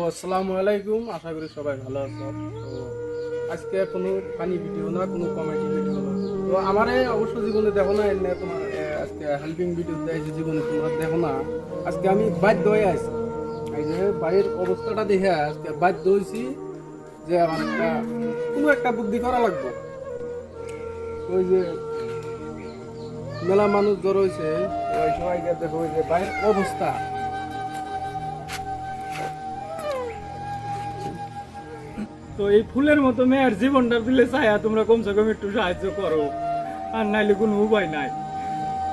আসসালামু আলাইকুম, আশা করি সবাই ভালো আছো। তো আজকে কোনো ফানি ভিডিও না, কোনো কমেডি ভিডিও না। তো আমার অবশ্য জীবনে দেখো না, এনে তোমার আজকে হেল্পিং ভিডিও দেয় জীবনে তোমরা দেখো না। আজকে আমি বাধ্য হয়ে আছি, এই যে বাড়ির অবস্থাটা দেখে আজকে বাধ্য হয়েছি যে আমার কোনো একটা বুদ্ধি করা লাগবে। ওই যে মেলা মানুষ জড়ো হয়েছে, ওই সবাইকে দেখো ওই যে বাড়ির অবস্থা। তো এই ফুলের মতো মেয়ের জীবনটা দিলে চায়া তোমরা কমসে কম একটু সাহায্য করো, আর নাইলে কোনো উপায় নাই।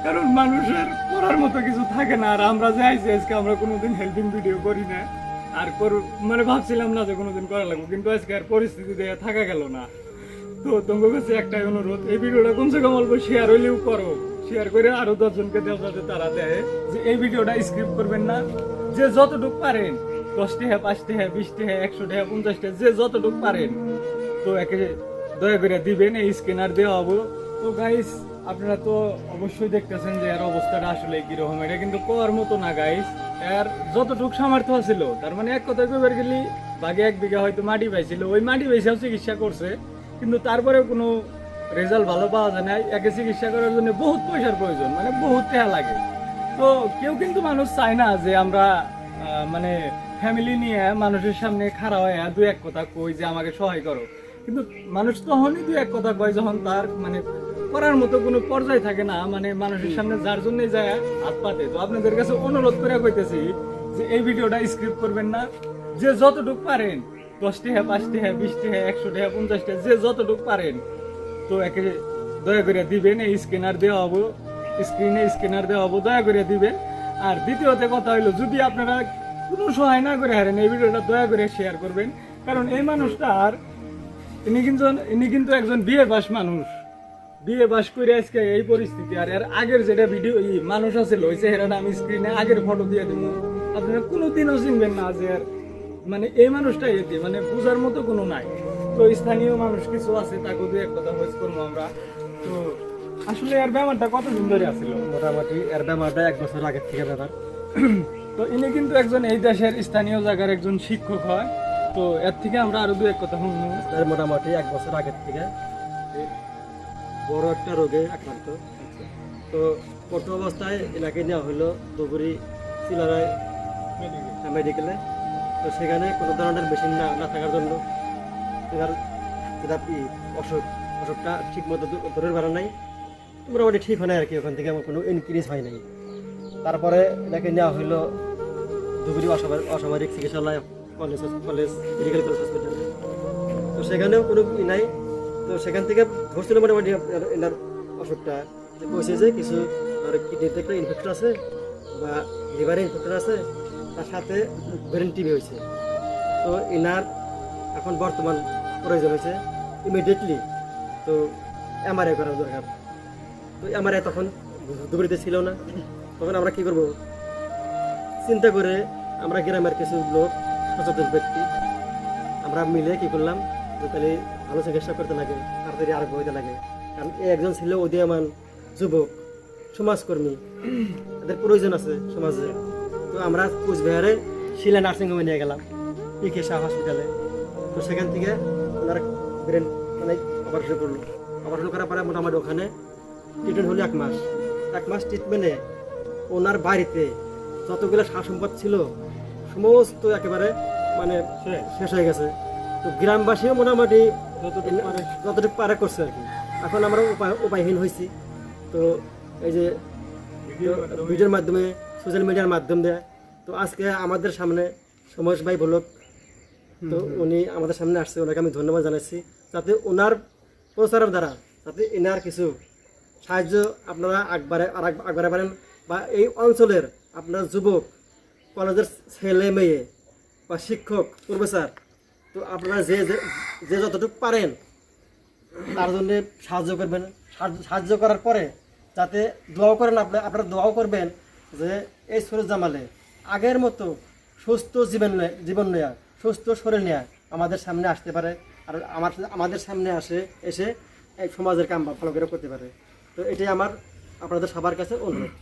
কারণ মানুষের করার মতো কিছু থাকে না। আর আমরা যে আইছি আজকে, আমরা কোনোদিন হেল্পিং ভিডিও করি না, আর মানে ভাবছিলাম না যে কোনোদিন করা লাগবে, কিন্তু আজকে আর পরিস্থিতি দেখে থাকা গেল না। তো তোমার কাছে একটাই অনুরোধ, এই ভিডিওটা কমসে কম অল্প শেয়ার হইলেও করো, শেয়ার করে আরো 10 জনকে দেওয়া যাতে তারা দেয় যে এই ভিডিওটা স্ক্রিপ্ট করবেন না, যে যতটুকু পারেন 10 টাকা 5 টাকা 20 টাকা 100 টাকা 50 টাকা যে যতটুকু পারেন তো একে দয়া করে দিবেন। এই স্ক্যানার দেওয়া হবো। তো গাইস, আপনারা তো অবশ্যই দেখতেছেন যে এর অবস্থাটা আসলে কিরকম। এটা কিন্তু কোয়ার মতো না গাইস, এর যতটুকু সামর্থ্য ছিল, তার মানে এক কথায় কইবার গেলে বাগে 1 বিঘা হয়তো মাটি পাইছিল, ওই মাটি পাইছেও চিকিৎসা করছে, কিন্তু তারপরেও কোনো রেজাল্ট ভালো পাওয়া যায় না। একে চিকিৎসা করার জন্য বহুত পয়সার প্রয়োজন, মানে বহুত টাকা লাগে। তো কেউ কিন্তু মানুষ চায় না যে আমরা মানে ফ্যামিলি নিয়ে মানুষের সামনে খাড়া হয়ে 2-1 কথা কই যে আমাকে সহায় করো, কিন্তু মানুষ তখনই 2-1 কথা কয় যখন তার মানে করার মতো কোনো পর্যায়ে থাকে না, মানে মানুষের সামনে যার জন্যই যায় হাত পাতে। তো আপনাদের কাছে অনুরোধ করে কইতেছি যে এই ভিডিওটা স্ক্রিপ্ট করবেন না, যে যতটুকু পারেন 10 টাকা 5 টাকা 20 টাকা 100 টাকা 50 টাকা যে যতটুকু পারেন তো একে দয়া করে দিবেন। এই স্ক্যানার দেওয়া হবো, স্ক্রিনে স্ক্যানার দেওয়া হবো, দয়া করে দিবেন। আর দ্বিতীয়তে কথা হইলো, যদি আপনারা কোনো সহায় না করে হারেন, এই ভিডিওটা দয়া করে শেয়ার করবেন। কারণ এই মানুষটার ইনি কিন্তু একজন বিয়ে পাস মানুষ, বিয়ে পাস করে আজকে এই পরিস্থিতি। আর এর আগের যেটা ভিডিও মানুষ আছে ওই চেহারাটা আমি স্ক্রিনে আগের ফটো দিয়ে দেবো, আপনারা কোনোদিনও চিনবেন না যে মানে এই মানুষটা এতে মানে বোঝার মতো কোনো নাই। তো স্থানীয় মানুষ কিছু আছে, তাকে 2-1 কথা ভয়েস করবো আমরা। তো আসলে এর ব্যাপারটা কত সুন্দরই আছিল, মোটামুটি এর ব্যাপারটা 1 বছর আগের থেকে ব্যাপার। তো ইনি কিন্তু একজন এই দেশের স্থানীয় জায়গার একজন শিক্ষক হয়। তো এর থেকে আমরা আরো 2-1 কথা শুনবো। এর মোটামুটি 1 বছর আগের থেকে বড় একটা রোগে আক্রান্ত। তো প্রথম অবস্থায় এনাকে নেওয়া হলো ধুবুরি সিলারায় মেডিকেলে। তো সেখানে কোনো ধরনের মেশিন না থাকার জন্য এবার যেটা অসুখটা ঠিক মতো ধরে বেড়া নাই, মোটামুটি ঠিক হয় না আর কি। ওখান থেকে আমার কোনো ইনক্রিজ হয় নাই। তারপরে এটাকে নেওয়া হলো ধুবুরি অসামরিক চিকিৎসালয় কলেজ মেডিকেল কলেজ হসপিটালে। তো সেখানেও কোনো নাই। তো সেখান থেকে ধরছিল মোটামুটি এনার অসুখটা বলছে যে কিছু আর কিডনিতে একটা ইনফেকশন আছে বা লিভারে ইনফেকশন আছে, তার সাথে ব্রেন টিবি হয়েছে। তো এনার এখন বর্তমান প্রয়োজন হয়েছে ইমিডিয়েটলি তো এমআরআই করার দরকার। তো এমআরআই তখন ধুবুরিতে ছিল না। তখন আমরা কি করব চিন্তা করে আমরা গ্রামের কিছু লোক সচেতন ব্যক্তি আমরা মিলে কি করলাম যে তাহলে ভালো চিকিৎসা করতে লাগে, তাড়াতাড়ি আরোগ্য হইতে লাগে। কারণ একজন ছিল উদীয়মান যুবক সমাজকর্মী, এদের প্রয়োজন আছে সমাজে। তো আমরা কোচবিহারে শিলা নার্সিংহোমে নিয়ে গেলাম, পিকে শাহ হসপিটালে। তো সেখান থেকে ওনার ব্রেন মানে অপারেশন করলো। অপারেশন করার পরে মোটামুটি ওখানে ট্রিটমেন্ট হলো 1 মাস। 1 মাস ট্রিটমেন্টে ওনার বাড়িতে যতগুলো সম্পদ ছিল সমস্ত একেবারে মানে শেষ হয়ে গেছে। তো গ্রামবাসীও মোটামুটি যতটুকু পারে করছে আর কি। এখন আমরা উপায়হীন হয়েছি। তো এই যে ভিডিওর মাধ্যমে সোশ্যাল মিডিয়ার মাধ্যম দেয়। তো আজকে আমাদের সামনে সমরেশ ভাই বলক, তো উনি আমাদের সামনে আসছে, ওনাকে আমি ধন্যবাদ জানাচ্ছি। যাতে ওনার প্রচারের দ্বারা যাতে এনার কিছু সাহায্য আপনারা আগবাড়ে পারেন, বা এই অঞ্চলের আপনার যুবক কলেজের ছেলে মেয়ে বা শিক্ষক প্রফেসর, তো আপনারা যে যতটুকু পারেন তার জন্য সাহায্য করবেন। সাহায্য করার পরে যাতে দোয়াও করেন, আপনারা দোয়াও করবেন যে এই সুরজ জামালে আগের মতো সুস্থ জীবন নেয়া, সুস্থ শরীর নেয়া আমাদের সামনে আসতে পারে, আর আমাদের সামনে এসে এই সমাজের কাম ভালো করে করতে পারে। তো এটাই আমার আপনাদের সবার কাছে অনুরোধ।